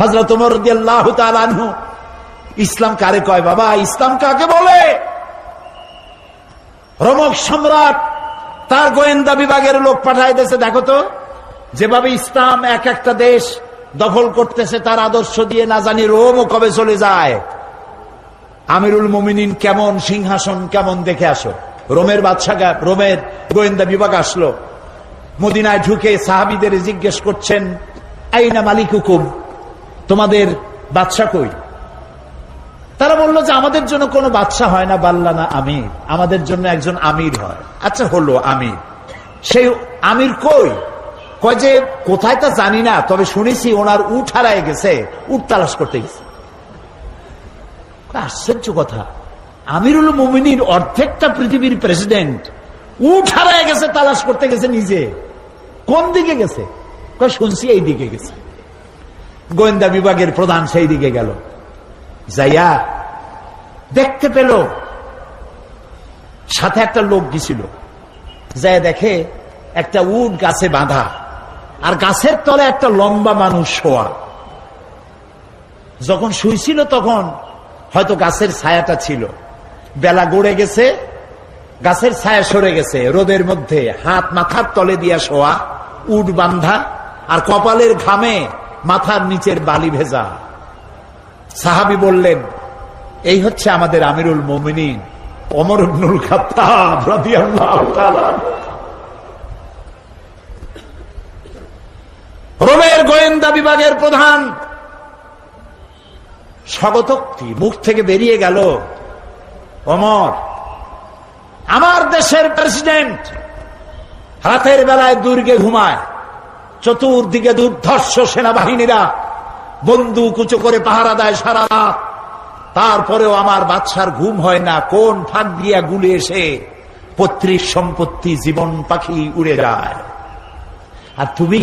হযরত ওমর রাদিয়াল্লাহু তাআলা আনহু, ইসলাম কারে কয় বাবা, ইসলাম কাকে বলে? রোমক সম্রাট তার গোয়েন্দা বিভাগের লোক পাঠায় দিয়েছে, দেখো তো যেভাবে ইসলাম এক একটা দেশ দখল করতেছে, তার আদর্শ দিয়ে না জানি রোমও কবে চলে যায়। আমিরুল মুমিনিন কেমন, সিংহাসন কেমন, দেখে আসো। রোমের বাদশা, রোমের গোয়েন্দা বিভাগ আসলো, মদিনায় ঢুকে সাহাবীদের জিজ্ঞেস করছেন, আইনা মালিকুকুম, তোমাদের বাদশা কই? তারা বলল যে আমাদের জন্য কোনো বাদশা হয় না, বাল্লানা আমির, আমাদের জন্য একজন আমির হয়। আচ্ছা হলো আমির, সেই আমির কই? কয় যে কোথায় তা জানি না, তবে শুনেছি ওনার উট হারায় গেছে, উট তালাশ করতে গেছে। আশ্চর্য কথা, আমিরুল মুমিনিন অর্ধেকটা পৃথিবীর প্রেসিডেন্ট, উট হারায় গেছে, তালাশ করতে গেছে নিজে। কোন দিকে গেছে? কয় শুনছি এই দিকে গেছে। গোয়েন্দা বিভাগের প্রধান সেই দিকে গেল, যাইয়া দেখতে পেল সাথে একটা লোক গেছিল, যাইয়া দেখে একটা উট গাছে বাঁধা, আর গাছের তলে একটা লম্বা মানুষ শোয়া। যখন শুইছিল তখন হয়তো গাছের ছায়াটা ছিল, বেলা গড়ে গেছে, গাছের ছায়া সরে গেছে, রোদের মধ্যে হাত মাথার তলে দিয়া শোয়া, উট বান্ধা, আর কপালের ঘামে মাথার নিচের বালি ভেজা। সাহাবী বললেন, এই হচ্ছে আমাদের আমিরুল মুমিনিন ওমর ইবনুল খাত্তাব রাদিয়াল্লাহু তাআলা। রোমের গোয়েন্দা বিভাগের প্রধান স্বাগতোক্তি মুখ থেকে বেরিয়ে গেল, ওমর আমার দেশের প্রেসিডেন্ট রাতের বেলায় দুর্গে ঘুমায়, চতুর্দিকে দুর্ধর্ষ সেনাবাহিনীরা বন্দুক উঁচু করে পাহারা দেয় সারা রাত, তারপরেও আমার বাদশার ঘুম হয় না, কোন ফাঁক দিয়া গুলি এসে পৈতৃক সম্পত্তি জীবন পাখি উড়ে যায়। আর তুমি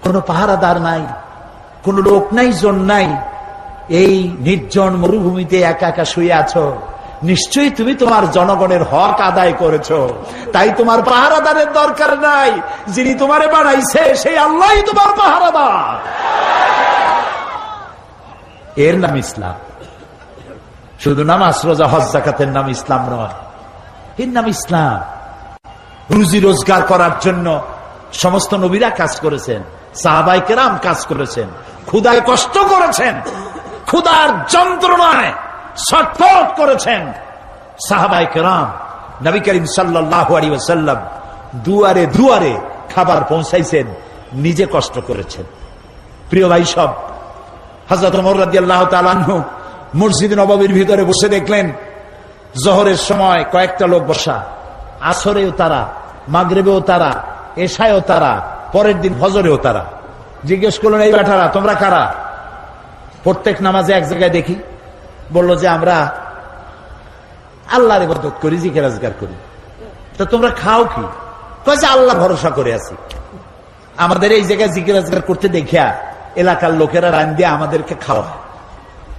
কোনো পাহারাদার নাই, কোন লোক নাই, জন নাই, এই নির্জন মরুভূমিতে একা একা শুয়ে আছো, নিশ্চয়ই তুমি তোমার জনগণের হক আদায় করেছো, তাই তোমার পাহারাদারের দরকার নাই, যিনি তোমারে বানাইছে সেই আল্লাহই তোমার পাহারাদার। এর নাম ইসলাম। শুধু নামাজ রোজা হজ যাকাতের নাম ইসলাম নয়, এর নাম ইসলাম। রুজি রোজগার করার জন্য সমস্ত নবীরা কাজ করেছেন, সাহাবায়ে কেরাম কাজ করেছেন, ক্ষুধায় কষ্ট করেছেন, ক্ষুধার যন্ত্রণায় ছটফট করেছেন সাহাবায়ে কেরাম। নবী করিম সাল্লাল্লাহু আলাইহি ওয়াসাল্লাম দুয়ারে দুয়ারে খাবার পৌঁছাইছেন, নিজে কষ্ট করেছেন। প্রিয় ভাই সব, হযরত ওমর রাদিয়াল্লাহু তাআলা আনহু মসজিদ নববীর ভিতরে বসে দেখলেন জোহরের সময় কয়েকটা লোক বসা, আসরেও তারা, মাগরিবেও তারা, এশায়ও তারা, পরের দিন ফজরেও তারা। জিজ্ঞেস করলেন, এই বেটারা তোমরা কারা? প্রত্যেক নামাজে এক জায়গায় দেখি। বলল যে আমরা আল্লাহর ইবাদত করি, জিকির আজকার করি। তো তোমরা খাও কি? কয় যে আল্লাহ ভরসা করে আছি, আমাদের এই জায়গায় জিকির আজকার করতে দেখিয়া এলাকার লোকেরা রান দিয়ে আমাদেরকে খাওয়া।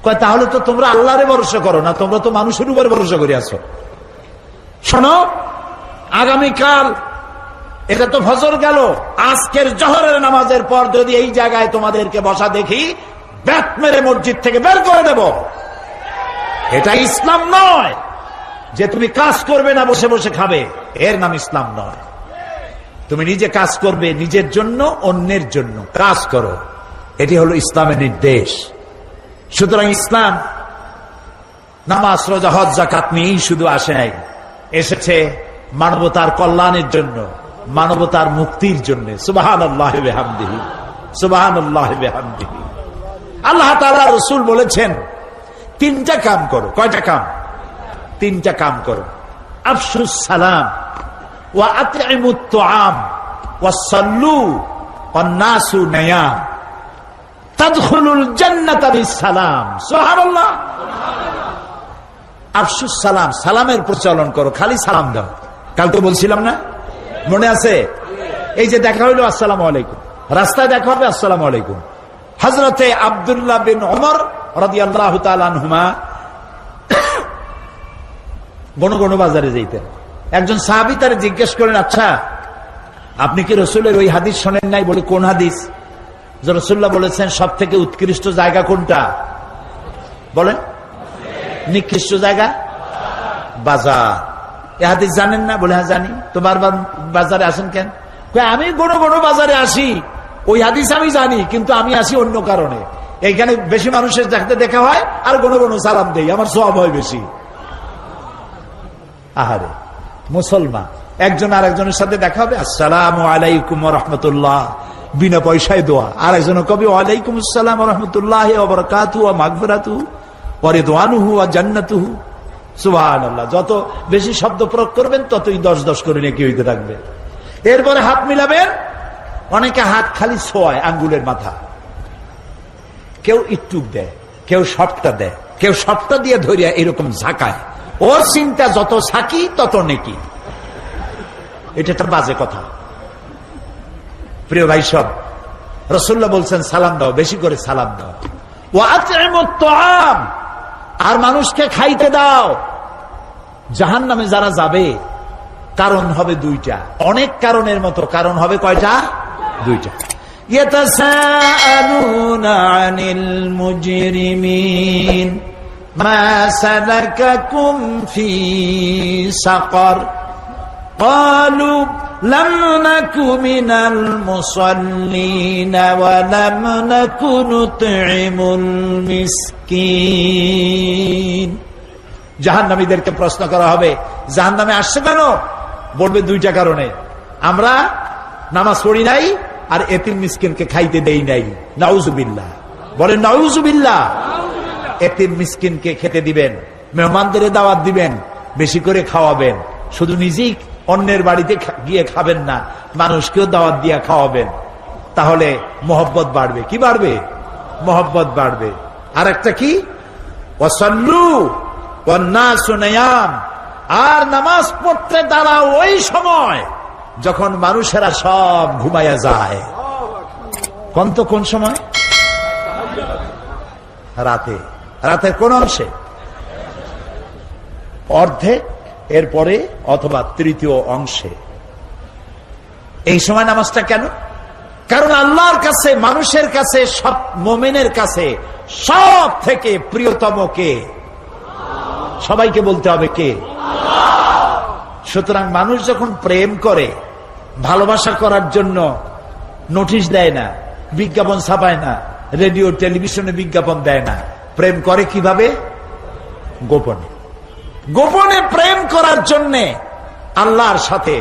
কয় তাহলে তো তোমরা আল্লাহরে ভরসা করো না, তোমরা তো মানুষের উপর ভরসা করে আছো। শোনো, আগামীকাল এটা তো ফজর গেল, আজকের জোহরের নামাজের পর যদি এই জায়গায় তোমাদেরকে বসা দেখি, ব্যাট মেরে মসজিদ থেকে বের করে দেব। এটা ইসলাম নয় যে তুমি কাজ করবে না, বসে বসে খাবে, এর নাম ইসলাম নয়। তুমি নিজে কাজ করবে, নিজের জন্য, অন্যের জন্য কাজ করো, এটি হলো ইসলামের নির্দেশ। সুতরাং ইসলাম নামাজ রোজা হজ যাকাত নিয়েই শুধু আসে নাই, এসেছে মানবতার কল্যাণের জন্য, মানবতার মুক্তির জন্য। সুবহানাল্লাহি ওয়া বিহামদিহি, সুবহানাল্লাহি ওয়া বিহামদিহি। আল্লাহ তাআলা রাসূল বলেছেন তিনটা কাম করো। কয়টা কাম? তিনটা কাম করো। আফশুস সালাম ওয়া আতইমুত তুআম ওয়া সাল্লু ওয়ান নাসু নিয়াম তাদখুলুল জান্নাতা বিসসালাম। সুবহানাল্লাহ। আফশুস সালাম, সালামের প্রচলন করো, খালি সালাম দাও। কালকে বলছিলাম না, মনে আছে? এই যে দেখা হইলো আসসালামু আলাইকুম, রাস্তায় দেখা হবে আসসালামু আলাইকুম। হযরতে আব্দুল্লাহ বিন ওমর রাদিয়াল্লাহু তাআলা আনহুমা ঘন ঘন বাজারে যেতেন। একজন সাহাবী তারে জিজ্ঞেস করেন, আচ্ছা আপনি কি রাসূলের ওই হাদিস শোনেন নাই? বলে কোন হাদিস? যে রাসূলুল্লাহ বলেছেন সব থেকে উৎকৃষ্ট জায়গা কোনটা বলেন? নিকৃষ্ট জায়গা বাজার। এ হাদিস জানেন না? বলে হ্যাঁ জানি। তো বারবার বাজারে আসেন কেন? আমি বড় বড় বাজারে আসি, ওই হাদিস আমি জানি, কিন্তু আমি আসি অন্য কারণে। এইখানে বেশি মানুষের দেখতে দেখা হয় আর কোনো কোনো সালাম দেই, আমার সওয়াব হয় বেশি। আহারে মুসলমান, একজন আর একজনের সাথে দেখা হবে, আসসালামু আলাইকুম ওয়া রাহমাতুল্লাহ, বিনা পয়সায় দোয়া। আর একজন কবি ওয়ালাইকুম আসসালাম ওয়া রাহমাতুল্লাহি ওয়া বারাকাতুহু ওয়া মাগফিরাতুহু ওয়া রিদওয়ানুহু ওয়া জান্নাতুহু। সুবহানাল্লাহ। যত বেশি শব্দ প্রয়োগ করবেন ততই 10-10 করে নেকি হইতে থাকবে। এরপরে হাত মিলাবেন। অনেকে হাত খালি ছোঁয়ায় আঙ্গুলের মাথা, কেউ ইটুক দেয়, কেউ সবটা দেয়, কেউ সবটা দিয়ে ধরিয়া এরকম ঝাঁকায়। ওর চিন্তা যত ছাকি তত নেকি। এটা একটা বাজে কথা। প্রিয় ভাই সব, রাসূলুল্লাহ বলছেন সালাম দাও, বেশি করে সালাম দাও। ওয়া আত'ইমুত তাআম, আর মানুষকে খাইতে দাও। জাহান্নামে যারা যাবে কারণ হবে দুইটা, অনেক কারণের মতো কারণ হবে কয়টা? দুইটা। ইয়াতাসাআলুনা আনিল মুজরিমিন মা সালাকাকুম ফি সাকার ক্বালু লাম নাকু মিনাল মুসাল্লিন ওয়া লাম নাকু নুত'ইমুল মিসকিন। জাহান্নামীদেরকে প্রশ্ন করা হবে, জাহান্নামে আসছে কেন? বলবে দুইটা কারণে, আমরা নামাজ পড়ি নাই আর এতিম মিসকিনকে খাইতে দেই নাই। নাউজুবিল্লাহ, বলেন নাউজুবিল্লাহ। এতিম মিসকিনকে খেতে দিবেন, মেহমানদের দাওয়াত দিবেন, বেশি করে খাওয়াবেন। শুধু নিজেই অন্যের বাড়িতে গিয়ে খাবেন না, মানুষকেও দাওয়াত দিয়ে খাওয়াবেন। তাহলে মহব্বত বাড়বে। কি বাড়বে? মহব্বত বাড়বে। আর একটা কি? ওয়াসাল্লু ওয়ান নাসু নিয়াম, আর নামাজ পড়তে দাঁড়াও ওই সময় যখন মানুষেরা সব ঘুমাইয়া যায়। কোন সময়? রাতে। রাতের কোন অংশে? অর্ধেক, এরপরে অথবা তৃতীয় অংশে। এই সময় নামাজটা কেন? কারণ আল্লাহর কাছে, মানুষের কাছে, সব মুমিনের কাছে সব থেকে প্রিয়তম কে? সবাইকে বলতে হবে কে? সুতরাং মানুষ যখন প্রেম করে, ভালোবাসা করার জন্য নোটিশ দেয় না, বিজ্ঞাপন ছাপায় না, রেডিও টেলিভিশনে বিজ্ঞাপন দেয় না। প্রেম করে কিভাবে? গোপনে। গোপনে প্রেম করার জন্য আল্লাহর সাথে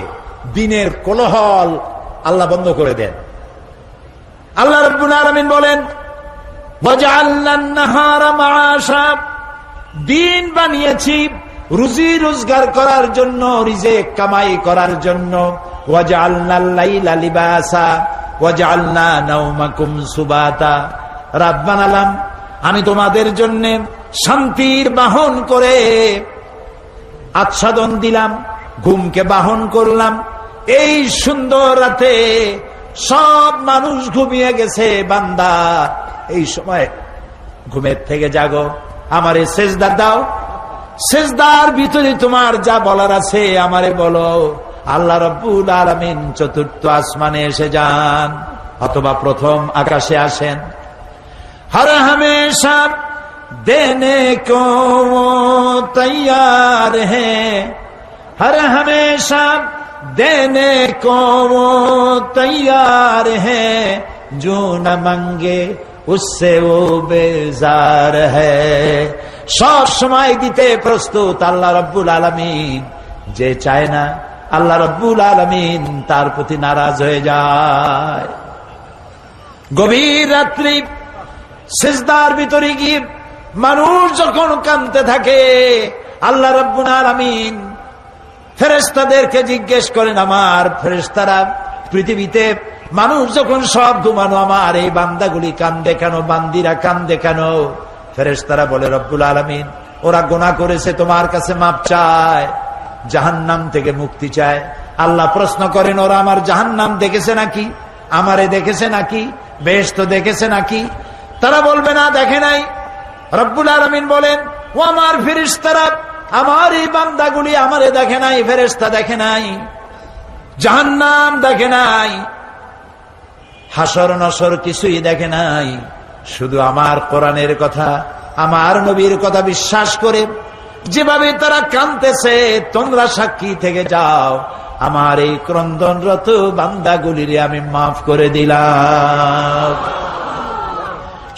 দিনের কোলাহল আল্লাহ বন্ধ করে দেন। আল্লাহ রাব্বুল আলামিন বলেন, ওয়াজআলনান নাহারা মাআশা, দিন বানিয়েছি রুজি রোজগার করার জন্য, রিজিক কামাই করার জন্য। ওয়াজআলনাল লাইলা লিবাসা ওয়াজআলনা নাওমাকুম সুবাতা, রাত বানালাম আমি তোমাদের জন্য শান্তির বাহন করে, আচ্ছাদন দিলাম, ঘুমকে বাহন করলাম। এই সুন্দর রাতে সব মানুষ ঘুমিয়ে গেছে, বান্দা এই সময় ঘুমের থেকে জাগো, আমারে সেজদা দাও, সেজদার ভিতরে তোমার যা বলার আছে আমারে বলো। আল্লাহ রাব্বুল আলামিন চতুর্থ আসমানে এসে যান অথবা প্রথম আকাশে আসেন। हर हमेशा देने को वो तैयार है, हर हमेशा देने को वो तैयार है, जो न मांगे उससे वो बेजार है। সব সময় দিতে প্রস্তুত আল্লাহ রাব্বুল আলামিন, যে চায় না আল্লাহ রাব্বুল আলামিন তার প্রতি নারাজ হয়ে যায়। গভীর রাত্রি সিজদার ভিতরে গিয়ে মানুষ যখন কাঁদতে থাকে, আল্লাহ রাব্বুল আলামিন ফেরেশতাদেরকে জিজ্ঞেস করেন, আমার ফেরেশতারা পৃথিবীতে মানুষ যখন সব ঘুমানো, আমার এই বান্দাগুলি কান্দে কেন, বান্দিরা কান্দে কেন? ফেরেশতারা বলে, রব্বুল আলামিন ওরা গুনাহ করেছে, তোমার কাছে মাপ চায়, জাহান্নাম থেকে মুক্তি চায়। আল্লাহ প্রশ্ন করেন, ওরা আমার জাহান্নাম দেখেছে নাকি, আমারে দেখেছে নাকি, বেহেশত দেখেছে নাকি? তারা বলবে না, দেখে নাই। রব্বুল আলামিন বলেন, ও আমার ফেরেশতারা, আমার এই বান্দাগুলি আমারে দেখে নাই, ফেরেশতা দেখে নাই, জাহান্নাম দেখে নাই। হাসর নসর কিছুই দেখে নাই, শুধু আমার কোরআনের কথা, আমার নবীর কথা বিশ্বাস করে যেভাবে তারা কাঁদতেছে, তোমরা সাক্ষী থেকে যাও, আমার এই ক্রন্দনরত বান্দাগুলিরে আমি মাফ করে দিলাম।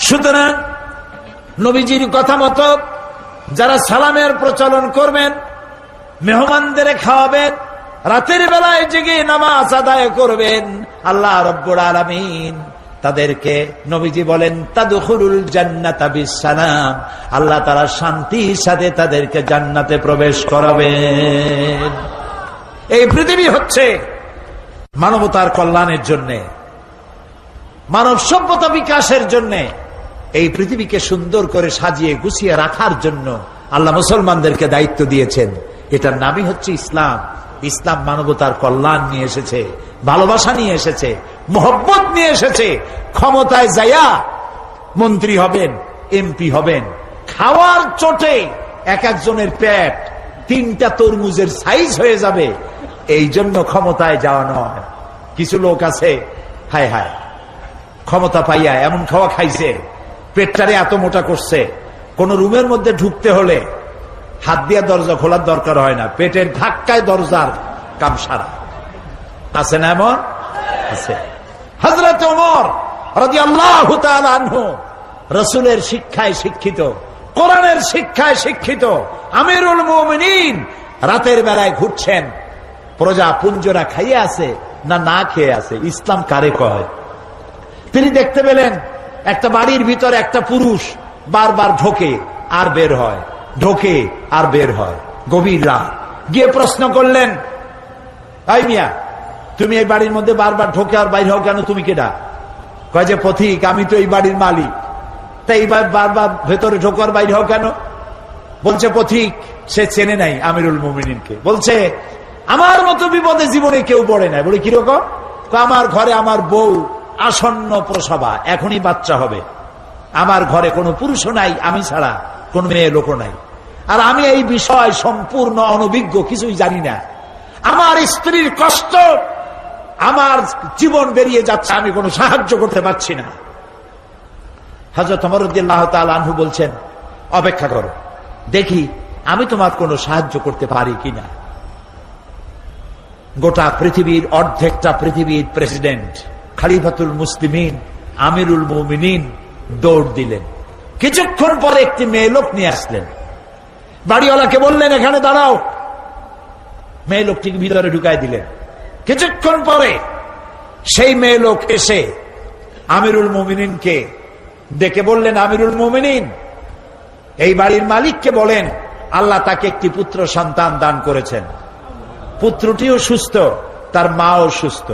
সুতরাং নবীজির কথা মতো যারা সালামের প্রচলন করবেন, মেহমানদের খাওয়াবেন, রাতের বেলায় জেগে নামাজ আদায় করবেন, আল্লাহ রাব্বুল আলামিন তাদেরকে, নবীজি বলেন, তাদখুলুল জান্নাতা বিসসালাম, আল্লাহ তাআলা শান্তির সাথে তাদেরকে জান্নাতে প্রবেশ করাবেন। এই পৃথিবী হচ্ছে মানবতার কল্যাণের জন্য, মানব সভ্যতা বিকাশের জন্য, এই পৃথিবীকে সুন্দর করে সাজিয়ে গুছিয়ে রাখার জন্য আল্লাহ মুসলমানদেরকে দায়িত্ব দিয়েছেন। এটার নামই হচ্ছে ইসলাম। ইসলাম মানবতার কল্যাণ নিয়ে এসেছে, ভালোবাসা নিয়ে এসেছে, মোহব্বত নিয়ে এসেছে। ক্ষমতায় যাইয়া মন্ত্রী হবেন, এমপি হবেন, খাওয়ার চোটে এক একজনের পেট 3টা তরমুজের সাইজ হয়ে যাবে, এই জন্য ক্ষমতায় যাওয়া নয়। কিছু লোক আছে, হায় হায়, ক্ষমতা পাইয়া এমন খাওয়া খাইছে, পেটটারে এত মোটা করছে, কোন রুমের মধ্যে ঢুকতে হলে হাত দিয়ে দরজা খোলার দরকার হয় না, পেটের ধাক্কায় দরজার কাম সারা। আছে না এমন? আছে। হযরত ওমর রাদিয়াল্লাহু তাআলা আনহু রাসূলের শিক্ষায় শিক্ষিত, কোরআনের শিক্ষায় শিক্ষিত আমিরুল মুমিনিন, রাতের বেলায় ঘুরছেন, প্রজা পুঞ্জরা খাইয়ে আছে না না খেয়ে আছে, ইসলাম কারে কয়? তিনি দেখতে পেলেন একটা বাড়ির ভিতরে একটা পুরুষ বারবার ঢোকে আর বের হয়, ঢোকে আর বের হয়, গভীর রাত। গিয়ে প্রশ্ন করলেন, এই মিয়া, তুমি এই বাড়ির মধ্যে বারবার ঢোকে আর বাইর হও কেন? তুমি কেডা? কয় যে পথিক, আমি তো এই বাড়ির মালিক, তাই বারবার ভেতরে ঢোকার বাইর হও কেন? বলছে পথিক সে চেনে নাই আমিরুল মুমিনিনকে। বলছে আমার মতো বিপদে জীবনে কেউ পড়ে নাই। বলে কিরকম? আমার ঘরে আমার বউ আসন্ন প্রসবা, এখনই বাচ্চা হবে, আমার ঘরে কোনো পুরুষও নাই, আমি ছাড়া কোন মেয়ে লোক নাই, আর আমি এই বিষয় সম্পূর্ণ অনভিজ্ঞ, কিছুই জানি না, আমার স্ত্রীর কষ্ট, আমার জীবন বেরিয়ে যাচ্ছে, আমি কোনো সাহায্য করতে পারছি না। হযরত ওমর রাদিয়াল্লাহু তাআলা আনহু বলছেন, অপেক্ষা করো, দেখি আমি তোমার কোনো সাহায্য করতে পারি কিনা। গোটা পৃথিবীর অর্ধেকটা পৃথিবীর প্রেসিডেন্ট, খলিফাতুল মুসলিমিন, আমিরুল মুমিনিন দৌড় দিলেন। কিছুক্ষণ পরে একটি মেয়ে লোক নিয়ে আসলেন, বাড়িওয়ালাকে বললেন এখানে দাঁড়াও, মেয়ে লোকটিকে ভিতরে ঢুকাই দিলেন। কিছুক্ষণ পরে সেই মেয়ে লোক এসে আমিরুল মুমিনিনকে ডেকে বললেন, আমিরুল মুমিনিন, এই বাড়ির মালিককে বলেন আল্লাহ তাকে একটি পুত্র সন্তান দান করেছেন, পুত্রটিও সুস্থ, তার মাও সুস্থ।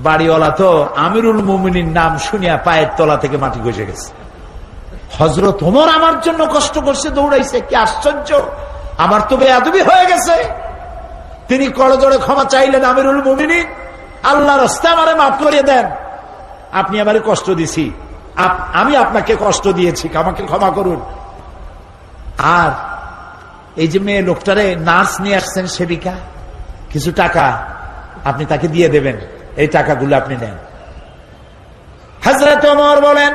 বাড়িওয়ালা তো আমিরুল মুমিনিন নাম শুনিয়া পায়ের তলা থেকে মাটি গজে গেছে। হযরত ওমর আমার জন্য কষ্ট করছে, দৌড়াইছে, কি আশ্চর্য, আমার তো বেয়াদবি হয়ে গেছে। তিনি করজোড়ে ক্ষমা চাইলেন, আমিরুল মুমিনিন, আল্লাহর রাস্তায় আমারে মাফ করে দেন, আপনি আমারে কষ্ট দিছি, আমি আপনাকে কষ্ট দিয়েছি, আমাকে ক্ষমা করুন। আর এই যে মেয়ে লোকটারে নার্স নিয়ে আসছেন, সেবিকা, কিছু টাকা আপনি তাকে দিয়ে দেবেন, এই টাকাগুলো আপনি নেন। হযরত ওমর বলেন,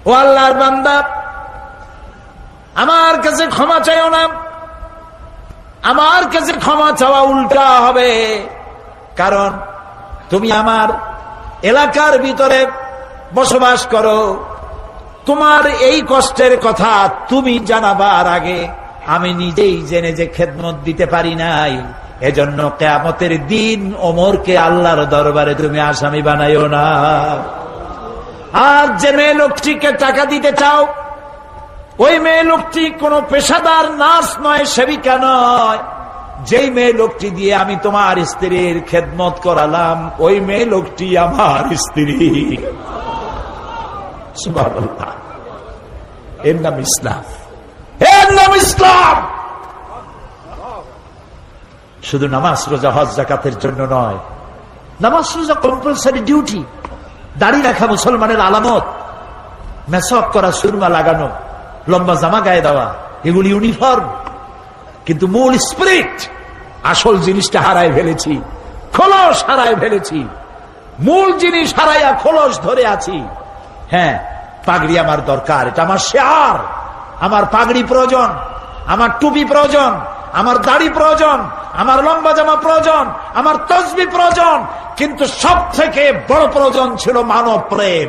ও আল্লাহর বান্দা, আমার কাছে ক্ষমা চাইও না, আমার কাছে ক্ষমা চাওয়া উল্টা হবে, কারণ তুমি আমার এলাকার ভিতরে বসবাস করো, তোমার এই কষ্টের কথা তুমি জানাবার আগে আমি নিজেই জেনে যে খেদমত দিতে পারি নাই, এজন্য কিয়ামতের দিন ওমরকে আল্লাহর দরবারে তুমি আসামি বানাইও না। আর যে মেয়ে লোকটিকে টাকা দিতে চাও, ওই মেয়ে লোকটি কোন পেশাদার নার্স নয়, সেবিকা নয়, যেই মেয়ে লোকটি দিয়ে আমি তোমার স্ত্রীর খেদমত করালাম, ওই মেয়ে লোকটি আমার স্ত্রী। সুবহানাল্লাহ, এর নাম ইসলাম, এর নাম ইসলাম। শুধু নামাজ রোজা হজ যাকাতের জন্য নয়, নামাজ রোজা কম্পালসারি ডিউটি, দাড়ি রাখা মুসলমানের আলামত, মেসওয়াক করা, সুরমা লাগানো, লম্বা জামা গায়ে দেওয়া, এগুলি ইউনিফর্ম। কিন্তু মূল স্পিরিট, আসল জিনিসটা হারায় ফেলেছি। খোলস হারায় ফেলেছি, মূল জিনিস হারাইয়া খোলস ধরে আছি। হ্যাঁ, পাগড়ি আমার দরকার, এটা আমার শেয়ার। আমার পাগড়ি প্রয়োজন, আমার টুপি প্রয়োজন, আমার দাড়ি প্রয়োজন, আমার লম্বা জামা প্রয়োজন, আমার তসবি প্রয়োজন, কিন্তু সব থেকে বড় প্রয়োজন ছিল মানব প্রেম।